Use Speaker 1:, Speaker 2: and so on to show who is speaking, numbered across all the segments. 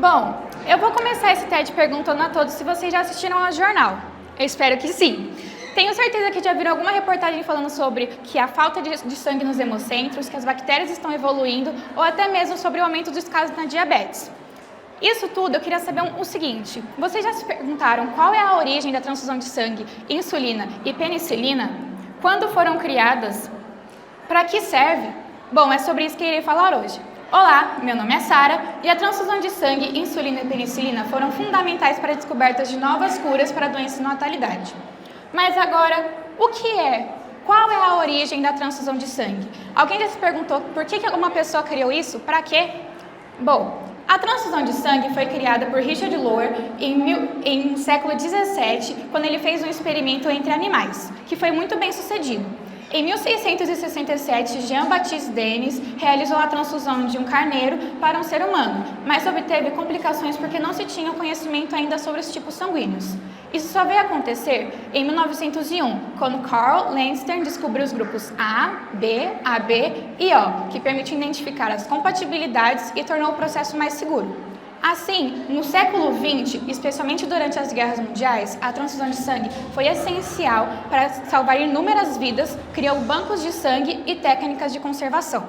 Speaker 1: Bom, eu vou começar esse TED perguntando a todos se vocês já assistiram ao jornal. Eu espero que sim. Tenho certeza que já viram alguma reportagem falando sobre que a falta de sangue nos hemocentros, que as bactérias estão evoluindo, ou até mesmo sobre o aumento dos casos na diabetes. Isso tudo, eu queria saber o seguinte: vocês já se perguntaram qual é a origem da transfusão de sangue, insulina e penicilina? Quando foram criadas? Para que serve? Bom, é sobre isso que eu irei falar hoje. Olá, meu nome é Sara e a transfusão de sangue, insulina e penicilina foram fundamentais para a descoberta de novas curas para doenças na atualidade. Mas agora, o que é? Qual é a origem da transfusão de sangue? Alguém já se perguntou por que uma pessoa criou isso? Para quê? Bom, a transfusão de sangue foi criada por Richard Lohr em século XVII, quando ele fez um experimento entre animais, que foi muito bem sucedido. Em 1667, Jean-Baptiste Denis realizou a transfusão de um carneiro para um ser humano, mas obteve complicações porque não se tinha conhecimento ainda sobre os tipos sanguíneos. Isso só veio acontecer em 1901, quando Carl Landstein descobriu os grupos A, B, AB e O, que permitiam identificar as compatibilidades e tornou o processo mais seguro. Assim, no século XX, especialmente durante as guerras mundiais, a transfusão de sangue foi essencial para salvar inúmeras vidas, criou bancos de sangue e técnicas de conservação.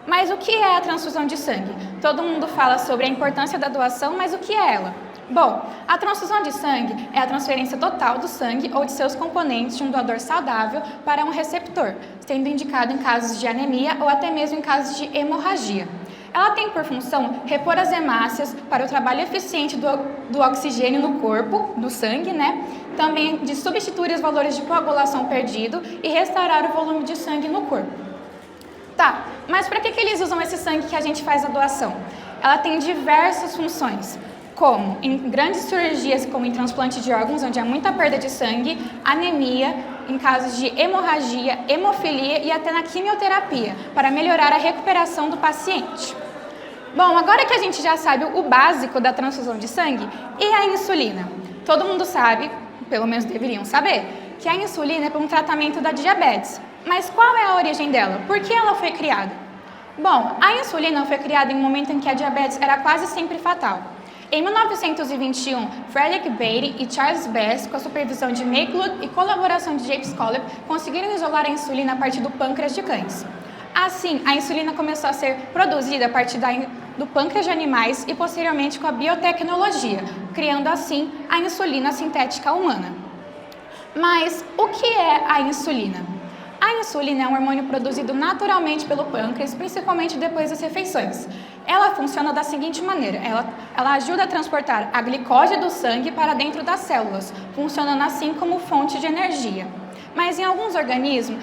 Speaker 1: Mas o que é a transfusão de sangue? Todo mundo fala sobre a importância da doação, mas o que é ela? Bom, a transfusão de sangue é a transferência total do sangue ou de seus componentes de um doador saudável para um receptor, sendo indicado em casos de anemia ou até mesmo em casos de hemorragia. Ela tem por função repor as hemácias para o trabalho eficiente do oxigênio no corpo, do sangue, também de substituir os valores de coagulação perdido e restaurar o volume de sangue no corpo. Tá, mas para que eles usam esse sangue que a gente faz a doação? Ela tem diversas funções, como em grandes cirurgias, como em transplante de órgãos, onde há muita perda de sangue, anemia, em casos de hemorragia, hemofilia e até na quimioterapia, para melhorar a recuperação do paciente. Bom, agora que a gente já sabe o básico da transfusão de sangue, e a insulina? Todo mundo sabe, pelo menos deveriam saber, que a insulina é para um tratamento da diabetes. Mas qual é a origem dela? Por que ela foi criada? Bom, a insulina foi criada em um momento em que a diabetes era quase sempre fatal. Em 1921, Frederick Beatty e Charles Best, com a supervisão de Macleod e colaboração de James Collett, conseguiram isolar a insulina a partir do pâncreas de cães. Assim, a insulina começou a ser produzida a partir do pâncreas de animais e posteriormente com a biotecnologia, criando assim a insulina sintética humana. Mas o que é a insulina? A insulina é um hormônio produzido naturalmente pelo pâncreas, principalmente depois das refeições. Ela funciona da seguinte maneira: ela ajuda a transportar a glicose do sangue para dentro das células, funcionando assim como fonte de energia. Mas em alguns organismos,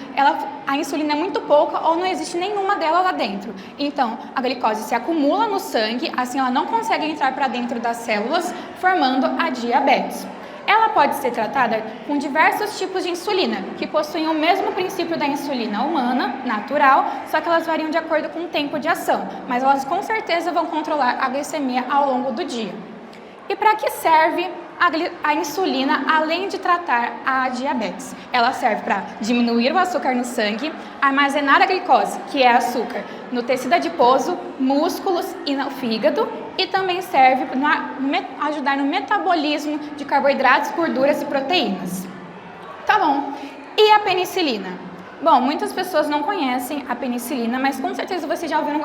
Speaker 1: a insulina é muito pouca ou não existe nenhuma dela lá dentro. Então, a glicose se acumula no sangue, assim ela não consegue entrar para dentro das células, formando a diabetes. Ela pode ser tratada com diversos tipos de insulina, que possuem o mesmo princípio da insulina humana, natural, só que elas variam de acordo com o tempo de ação, mas elas com certeza vão controlar a glicemia ao longo do dia. E para que serve a insulina, além de tratar a diabetes? Ela serve para diminuir o açúcar no sangue, armazenar a glicose, que é açúcar, no tecido adiposo, músculos e no fígado, e também serve para ajudar no metabolismo de carboidratos, gorduras e proteínas. Tá bom. E a penicilina? Bom, muitas pessoas não conhecem a penicilina, mas com certeza vocês já ouviram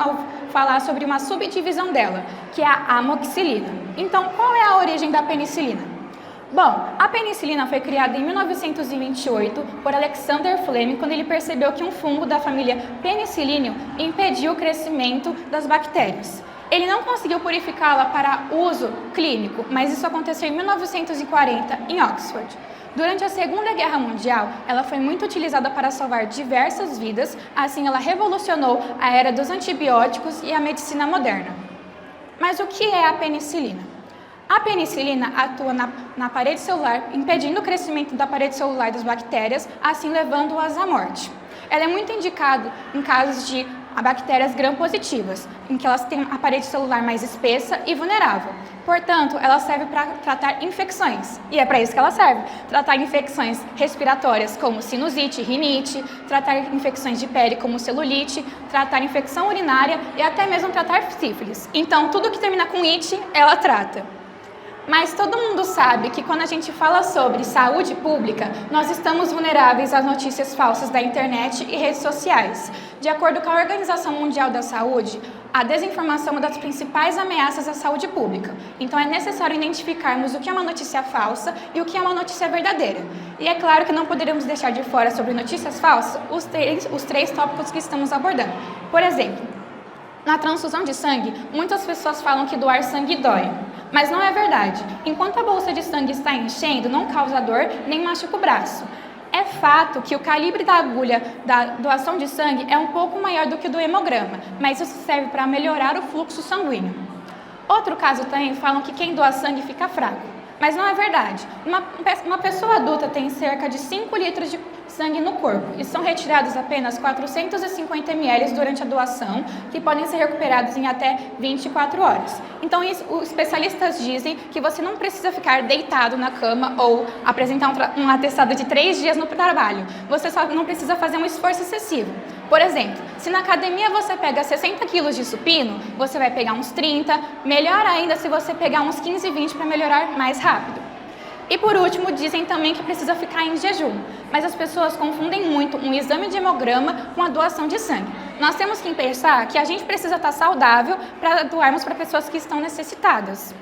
Speaker 1: falar sobre uma subdivisão dela, que é a amoxicilina. Então, qual é a origem da penicilina? Bom, a penicilina foi criada em 1928 por Alexander Fleming, quando ele percebeu que um fungo da família Penicillium impediu o crescimento das bactérias. Ele não conseguiu purificá-la para uso clínico, mas isso aconteceu em 1940 em Oxford. Durante a Segunda Guerra Mundial, ela foi muito utilizada para salvar diversas vidas, assim ela revolucionou a era dos antibióticos e a medicina moderna. Mas o que é a penicilina? A penicilina atua na parede celular, impedindo o crescimento da parede celular das bactérias, assim levando-as à morte. Ela é muito indicada em casos de bactérias gram-positivas, em que elas têm a parede celular mais espessa e vulnerável. Portanto, ela serve para tratar infecções. E é para isso que ela serve. Tratar infecções respiratórias, como sinusite, rinite, tratar infecções de pele, como celulite, tratar infecção urinária e até mesmo tratar sífilis. Então, tudo que termina com it, ela trata. Mas todo mundo sabe que quando a gente fala sobre saúde pública, nós estamos vulneráveis às notícias falsas da internet e redes sociais. De acordo com a Organização Mundial da Saúde, a desinformação é uma das principais ameaças à saúde pública. Então é necessário identificarmos o que é uma notícia falsa e o que é uma notícia verdadeira. E é claro que não poderíamos deixar de fora sobre notícias falsas os três tópicos que estamos abordando. Por exemplo, na transfusão de sangue, muitas pessoas falam que doar sangue dói. Mas não é verdade. Enquanto a bolsa de sangue está enchendo, não causa dor nem machuca o braço. É fato que o calibre da agulha da doação de sangue é um pouco maior do que o do hemograma, mas isso serve para melhorar o fluxo sanguíneo. Outro caso também falam que quem doa sangue fica fraco. Mas não é verdade. Uma pessoa adulta tem cerca de 5 litros de sangue no corpo e são retirados apenas 450 ml durante a doação, que podem ser recuperados em até 24 horas. Então, os especialistas dizem que você não precisa ficar deitado na cama ou apresentar um atestado de 3 dias no trabalho. Você só não precisa fazer um esforço excessivo. Por exemplo, se na academia você pega 60 quilos de supino, você vai pegar uns 30, melhor ainda se você pegar uns 15, 20 para melhorar mais rápido. E por último, dizem também que precisa ficar em jejum, mas as pessoas confundem muito um exame de hemograma com a doação de sangue. Nós temos que pensar que a gente precisa estar saudável para doarmos para pessoas que estão necessitadas.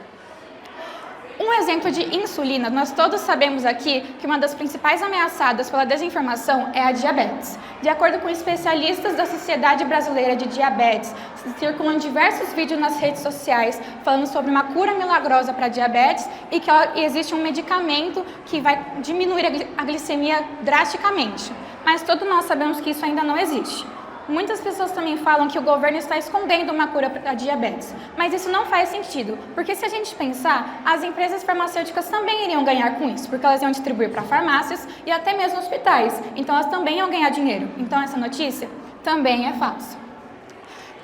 Speaker 1: Um exemplo de insulina, nós todos sabemos aqui que uma das principais ameaçadas pela desinformação é a diabetes. De acordo com especialistas da Sociedade Brasileira de Diabetes, circulam diversos vídeos nas redes sociais falando sobre uma cura milagrosa para a diabetes e que existe um medicamento que vai diminuir a glicemia drasticamente. Mas todos nós sabemos que isso ainda não existe. Muitas pessoas também falam que o governo está escondendo uma cura para a diabetes, mas isso não faz sentido, porque se a gente pensar, as empresas farmacêuticas também iriam ganhar com isso, porque elas iam distribuir para farmácias e até mesmo hospitais, então elas também iam ganhar dinheiro. Então essa notícia também é falsa.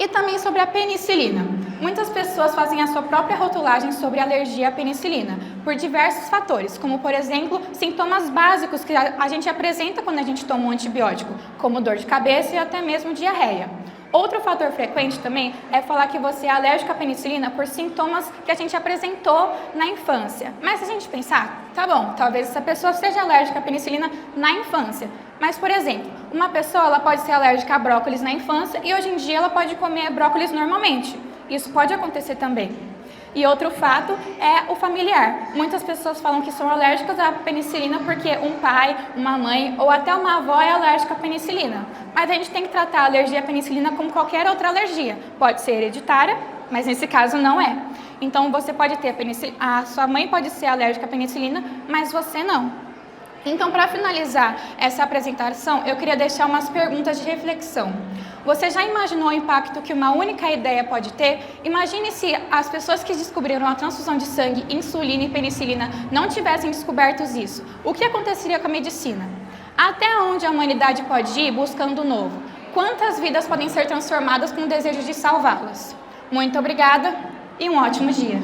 Speaker 1: E também sobre a penicilina. Muitas pessoas fazem a sua própria rotulagem sobre alergia à penicilina, por diversos fatores, como, por exemplo, sintomas básicos que a gente apresenta quando a gente toma um antibiótico, como dor de cabeça e até mesmo diarreia. Outro fator frequente também é falar que você é alérgico à penicilina por sintomas que a gente apresentou na infância. Mas se a gente pensar, tá bom, talvez essa pessoa seja alérgica à penicilina na infância. Mas, por exemplo, uma pessoa ela pode ser alérgica a brócolis na infância e hoje em dia ela pode comer brócolis normalmente. Isso pode acontecer também. E outro fato é o familiar. Muitas pessoas falam que são alérgicas à penicilina porque um pai, uma mãe ou até uma avó é alérgica à penicilina. Mas a gente tem que tratar a alergia à penicilina como qualquer outra alergia. Pode ser hereditária, mas nesse caso não é. Então você pode ter a sua mãe pode ser alérgica à penicilina, mas você não. Então, para finalizar essa apresentação, eu queria deixar umas perguntas de reflexão. Você já imaginou o impacto que uma única ideia pode ter? Imagine se as pessoas que descobriram a transfusão de sangue, insulina e penicilina não tivessem descoberto isso. O que aconteceria com a medicina? Até onde a humanidade pode ir buscando o novo? Quantas vidas podem ser transformadas com o desejo de salvá-las? Muito obrigada e um ótimo dia!